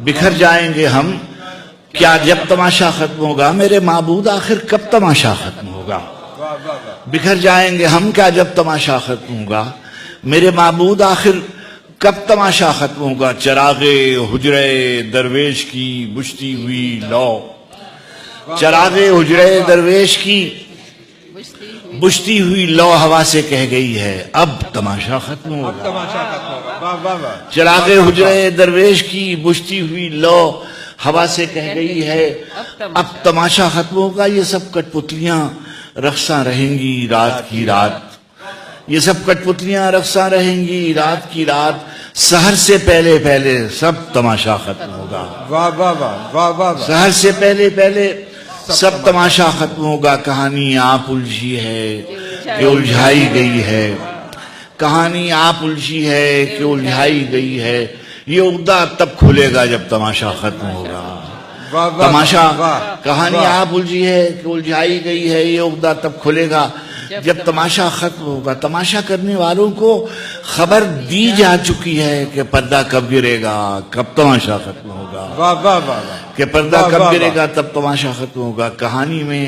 بکھر جائیں گے ہم کیا جب تماشا ختم ہوگا، میرے معبود آخر کب تماشا ختم ہوگا؟ بکھر جائیں گے ہم کیا جب تماشا ختم ہوگا، میرے معبود آخر کب تماشا ختم ہوگا؟ چراغ حجرے درویش کی بجھتی ہوئی لو، چراغ حجرے درویش کی بجھتی ہوئی لو ہوا سے کہہ گئی ہے اب تماشا ختم ہوگا۔ چراغ حجرے درویش کی بجھتی ہوئی لو ہوا سے کہہ گئی ہے اب تماشا ختم ہوگا۔ یہ سب کٹ پتلیاں رقصاں رہیں گی رات کی رات، یہ سب کٹ پتلیاں رقصاں رہیں گی رات کی رات، سحر سے پہلے پہلے سب تماشا ختم ہوگا۔ سحر سے پہلے پہلے سب تماشا ختم ہوگا۔ کہانی آپ الجھی ہے کہ الجھائی گئی ہے، کہانی آپ الجھی ہے کہ الجھائی گئی ہے، یہ عقدہ تب کھلے گا جب تماشا ختم ہوگا۔ تماشا کہانی آپ الجھی ہے کہ الجھائی گئی ہے، یہ عقدہ تب کھلے گا جب تماشا ختم ہوگا۔ تماشا کرنے والوں کو خبر دی جا چکی ہے کہ پردہ کب گرے گا، کب تماشا ختم ہوگا، کہ پردہ کب گرے گا تب تماشا ختم ہوگا۔ کہانی میں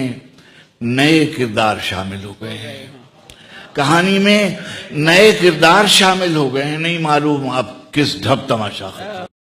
نئے کردار شامل ہو گئے ہیں، کہانی میں نئے کردار شامل ہو گئے ہیں، نہیں معلوم اب کس ڈھب تماشا ختم